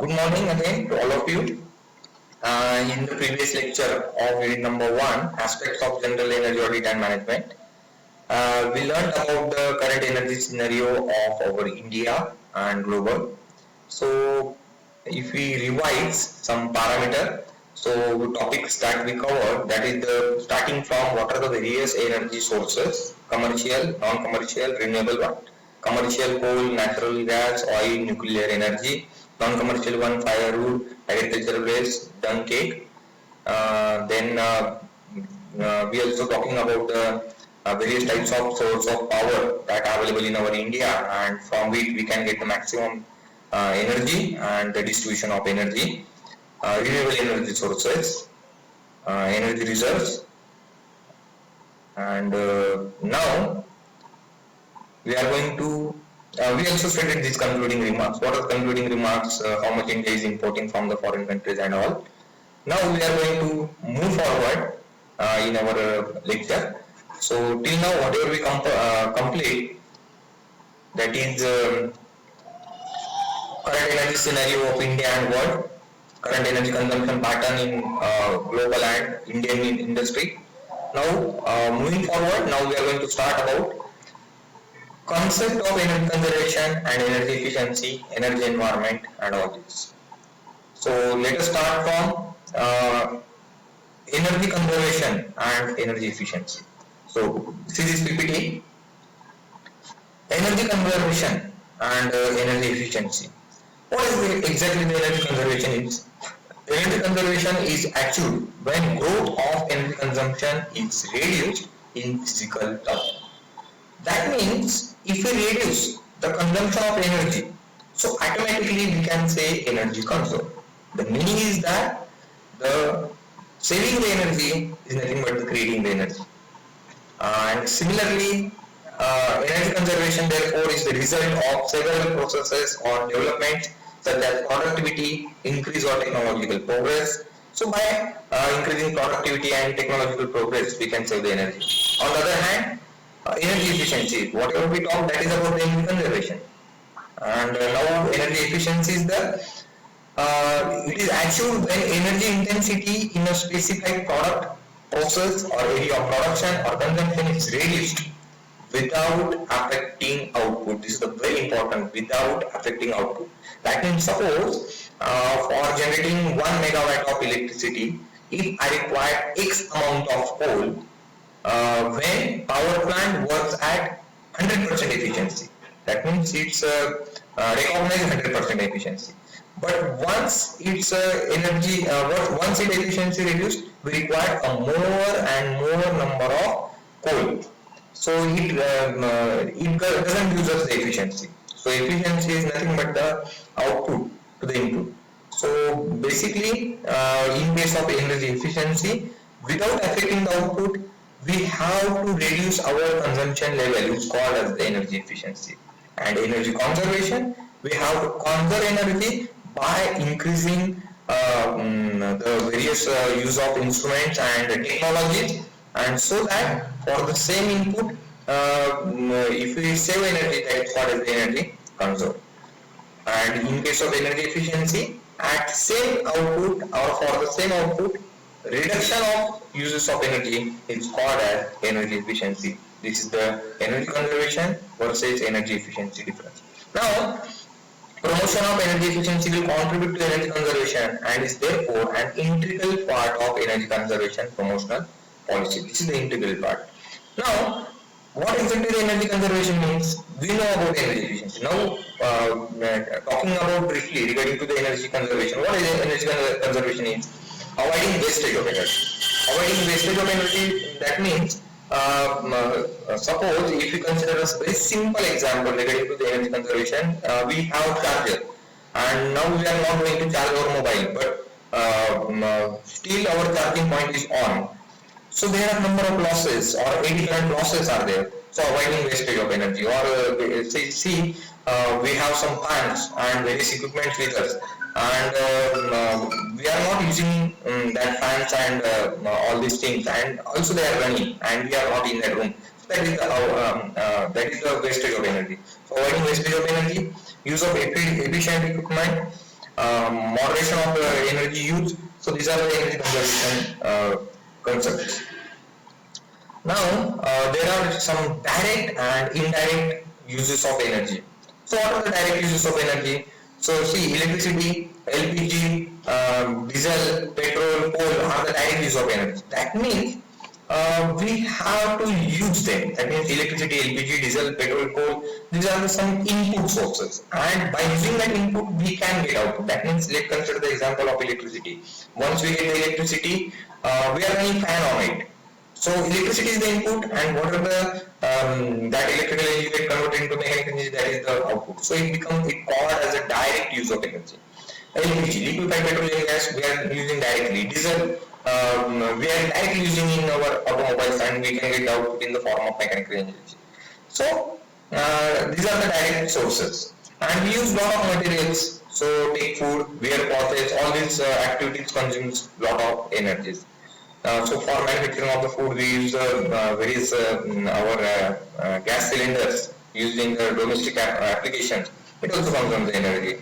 Good morning again to all of you. In the previous lecture of unit number 1, aspects of general energy audit and management, we learned about the current energy scenario of our India and global. So, if we revise some parameter, so topics that we covered, that is the starting from what are the various energy sources, commercial, non-commercial, renewable one, commercial coal, natural gas, oil, nuclear energy, non-commercial one, firewood, agricultural waste, dung cake. Then we also talking about the various types of source of power that are available in our India, and from which we can get the maximum energy and the distribution of energy, renewable energy sources, energy reserves, and now we are going to we also stated these concluding remarks. What are the concluding remarks? How much India is importing from the foreign countries and all. Now we are going to move forward in our lecture. So till now, whatever we complete, that is current energy scenario of India and world, current energy consumption pattern in global and Indian industry. Now moving forward, now we are going to start about concept of energy conservation and energy efficiency, energy environment, and all this. So let us start from energy conservation and energy efficiency. So see this PPT, energy conservation and energy efficiency. What is exactly the energy conservation is? Energy conservation is achieved when growth of energy consumption is reduced in physical terms. That means if we reduce the consumption of energy, so automatically we can say energy conserved. The meaning is that the saving the energy is nothing but the creating the energy. And similarly, energy conservation therefore is the result of several processes or developments such as productivity, increase or technological progress. So by increasing productivity and technological progress, we can save the energy. On the other hand, energy efficiency, whatever we talk, that is about the energy conservation. And now energy efficiency is it is achieved when energy intensity in a specific product, process or area of production or consumption is reduced without affecting output. This is the very important, without affecting output. That means suppose for generating 1 megawatt of electricity, if I require X amount of coal, when power plant works at 100% efficiency, that means it's recognized 100% efficiency. But once its once its efficiency reduced, we require a more and more number of coal. So it doesn't use us the efficiency. So efficiency is nothing but the output to the input. So basically, in case of energy efficiency, without affecting the output, we have to reduce our consumption level, which is called as the energy efficiency. And energy conservation, we have to conserve energy by increasing the various use of instruments and technologies, and so that for the same input, if we save energy, that is what is the energy conserved. And in case of energy efficiency, at same output or for the same output, reduction of uses of energy is called as energy efficiency. This is the energy conservation versus energy efficiency difference. Now, promotion of energy efficiency will contribute to energy conservation and is therefore an integral part of energy conservation promotional policy. This is the integral part. Now, what exactly the energy conservation means? We know about energy efficiency. Now, talking about briefly regarding to the energy conservation, what is energy conservation is? Avoiding wastage of energy. Avoiding wastage of energy, that means suppose if we consider a very simple example regarding to the energy conservation, we have charger, and now we are not going to charge our mobile, but still our charging point is on. So there are number of losses or any different losses are there. So avoiding wastage of energy, or we have some fans and various equipment with us, and we are not using that fans and all these things, and also they are running and we are not in that room. So that is the wastage of energy. So avoiding wastage of energy, use of efficient equipment, moderation of energy use. So these are the energy conservation concepts. Now, there are some direct and indirect uses of energy. So, what are the direct uses of energy? So, see, electricity, LPG, diesel, petrol, coal are the direct use of energy. That means we have to use them. That means electricity, LPG, diesel, petrol, coal. These are some input sources, and by using that input, we can get output. That means let's consider the example of electricity. Once we get the electricity, we are running fan on it. So electricity is the input, and what are the that electrical energy get converted into mechanical energy, that is the output. So it becomes it called as a direct use of energy. LPG, liquefied petroleum gas, we are using directly. Diesel, we are directly using in our automobiles, and we can get output in the form of mechanical energy. So these are the direct sources, and we use lot of materials. So take food, wear clothes, all these activities consumes lot of energies. So for manufacturing of the food, we use various our gas cylinders used in the domestic applications. It also consumes energy.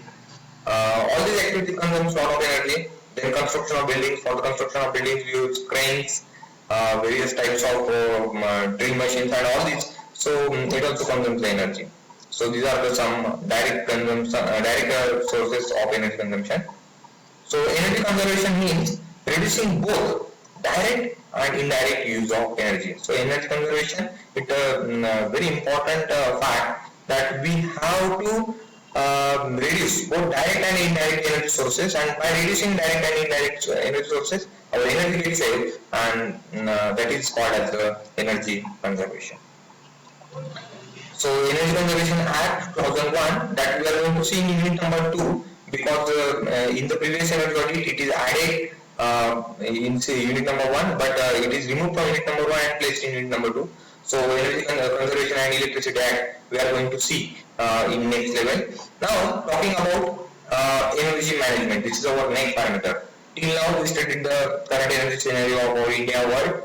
All these activities consumes a lot of energy. Then construction of buildings. For the construction of buildings, we use cranes, various types of drill machines, and all these. So it also consumes the energy. So these are the some direct consumption, direct sources of energy consumption. So energy conservation means reducing both direct and indirect use of energy. So energy conservation is a very important fact that we have to reduce both direct and indirect energy sources, and by reducing direct and indirect energy sources, our energy gets saved, and that is called as the energy conservation. So Energy Conservation Act 2001 that we are going to see in unit number 2, because in the previous energy audit it is added in say unit number 1, but it is removed from unit number 1 and placed in unit number 2. So Energy Conservation and Electricity Act we are going to see in next level. Now talking about energy management, this is our next parameter. Till now we studied the current energy scenario of our India world,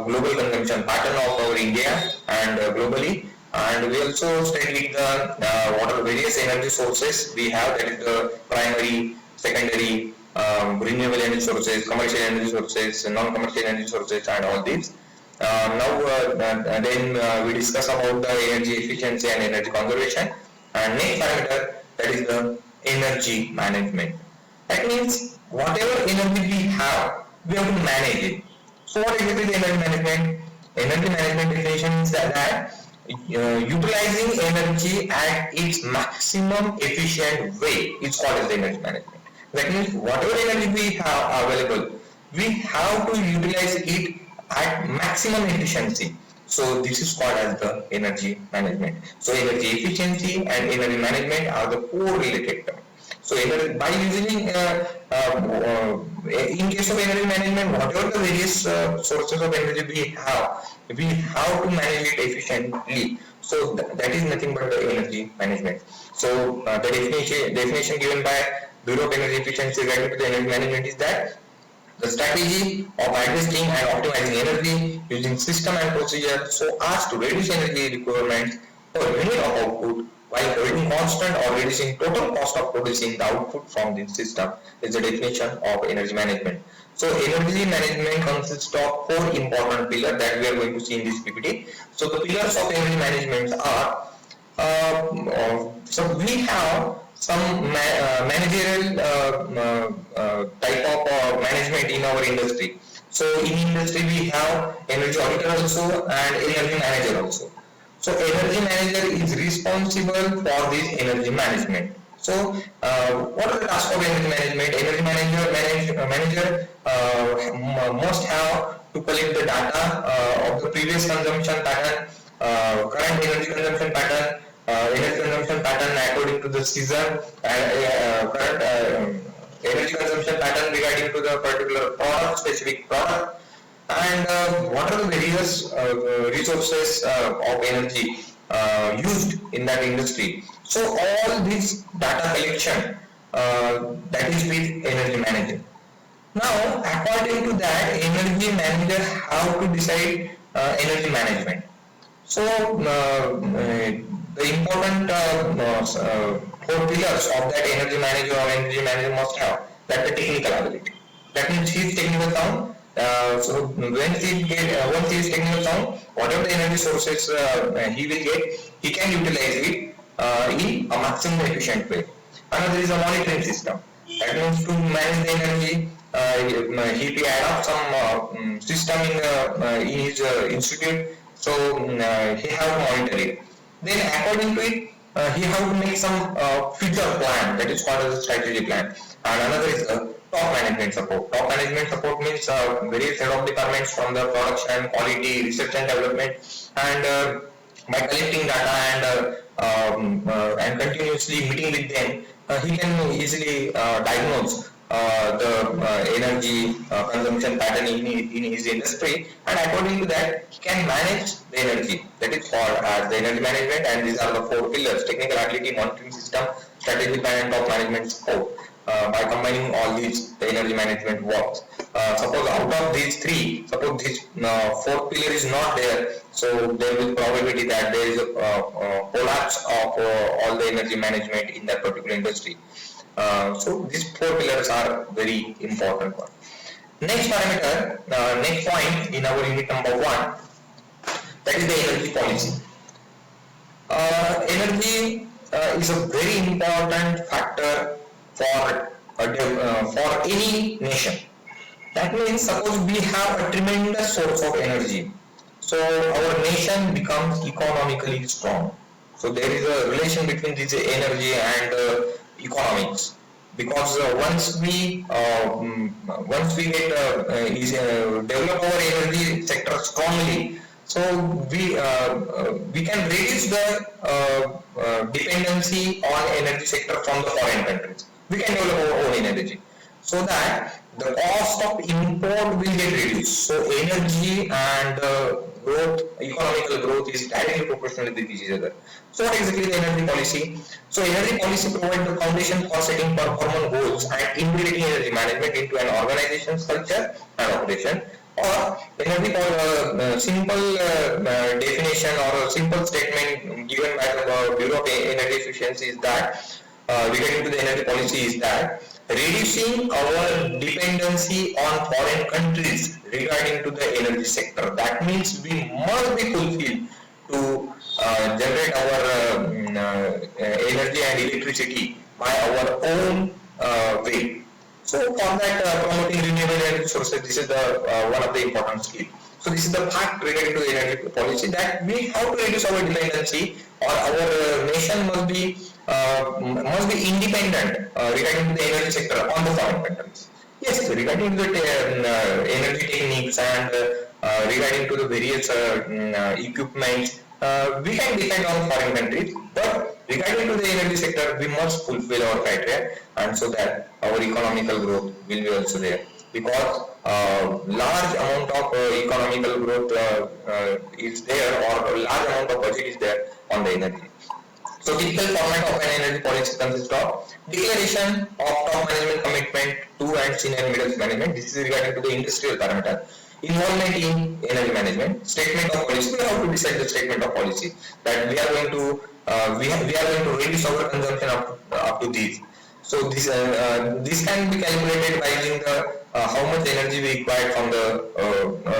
global consumption pattern of our India and globally, and we also studied the what are various energy sources we have, that is the primary, secondary, renewable energy sources, commercial energy sources, non-commercial energy sources, and all these. Then we discuss about the energy efficiency and energy conservation, and next parameter, that is the energy management. That means whatever energy we have to manage it. So what exactly is energy management? Energy management definition is that utilizing energy at its maximum efficient way is called as the energy management. That means whatever energy we have available, we have to utilize it at maximum efficiency. So this is called as the energy management. So energy efficiency and energy management are the correlated terms. So by using in case of energy management, whatever the various sources of energy we have to manage it efficiently. So that is nothing but the energy management. So the definition given by Bureau of Energy Efficiency regarding to the energy management is that the strategy of adjusting and optimizing energy using system and procedure so as to reduce energy requirements per unit of output while avoiding constant or reducing total cost of producing the output from the system is the definition of energy management. So energy management consists of 4 important pillars that we are going to see in this PPT. So the pillars of energy management are so we have some managerial type of management in our industry. So in industry we have energy auditor also and energy manager also. So energy manager is responsible for this energy management. So what are the tasks of energy management? Energy manager must have to collect the data of the previous consumption pattern, current energy consumption pattern, energy consumption pattern according to the season, current energy consumption pattern regarding to the particular product, specific product, and what are the various resources of energy used in that industry. So all this data collection that is with energy manager. Now according to that, energy manager have to decide energy management. So the important four pillars of that energy manager or energy manager must have. That the technical ability. That means he is technical sound. So once he is technical sound, whatever the energy sources he will get, he can utilize it in a maximum efficient way. Another is a monitoring system. That means to manage the energy, he add up some system in his institute. So he have to monitor it. Then according to it, he have to make some future plan, that is called as a strategy plan. And another is top management support. Top management support means various head of departments from the production, quality, research and development, and by collecting data and continuously meeting with them, he can easily diagnose the energy consumption pattern in his industry, and according to that he can manage the energy. That is called as the energy management, and these are the four pillars: technical ability, monitoring system, strategic plan, and top management support. By combining all these, the energy management works. Suppose out of these three, suppose this fourth pillar is not there, so there is probability that there is a collapse of all the energy management in that particular industry. So these four pillars are very important one. Next parameter, next point in our unit number 1, that is the energy policy. Energy is a very important factor for any nation. That means suppose we have a tremendous source of energy, so our nation becomes economically strong. So there is a relation between this energy and economics, because once we get develop our energy sector strongly, so we can reduce the dependency on energy sector from the foreign countries. We can develop our own energy, so that the cost of import will get reduced. So energy and growth, economical growth is directly proportional with each other. So what exactly the energy policy? So energy policy provides the foundation for setting performance goals and integrating energy management into an organization's culture and operation. Or energy simple definition or a simple statement given by the Bureau of Energy Efficiency is that regarding to the energy policy is that reducing our dependency on foreign countries regarding to the energy sector. That means we must be fulfilled to generate our energy and electricity by our own way. So for that, promoting renewable energy sources, this is the one of the important skill. So this is the fact related to energy policy, that we have to reduce our dependency, or our nation must be independent regarding to the energy sector on the foreign countries. Yes, regarding to the energy techniques and regarding to the various equipment, we can depend on foreign countries, but regarding to the energy sector, we must fulfill our criteria, and so that our economical growth will be also there, because large amount of economical growth is there, or a large amount of budget is there on the energy. So typical format of an energy policy consists of declaration of top management commitment to and senior middle management. This is regarding to the industrial parameter. Involvement in energy management. Statement of policy. We have to decide the statement of policy, that we are going to we are going to reduce our consumption up to these. So this can be calculated by using the how much energy we require from the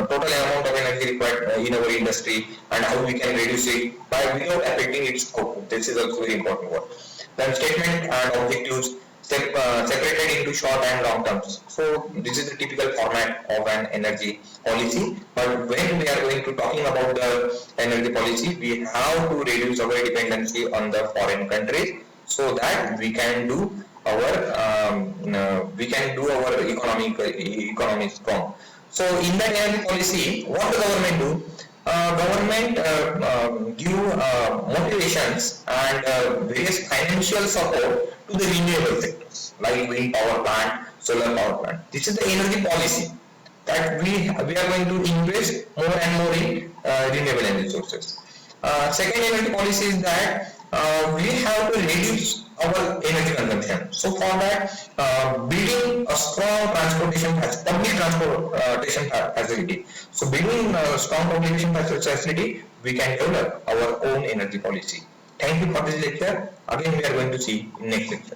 total amount of energy required in our industry, and how we can reduce it by without affecting its output. This is also very important one. Then statement and objectives separated into short and long terms. So this is the typical format of an energy policy. But when we are going to talking about the energy policy, we have to reduce our dependency on the foreign countries, so that we can do our economy strong. So in that energy policy, what the government do? Government give motivations and various financial support to the renewable sectors, like wind power plant, solar power plant. This is the energy policy, that we are going to invest more and more in renewable energy sources. Second energy policy is that we have to reduce our energy consumption. So for that, building a strong public transportation facility. So building a strong public transportation facility, we can develop our own energy policy. Thank you for this lecture. Again we are going to see in next lecture.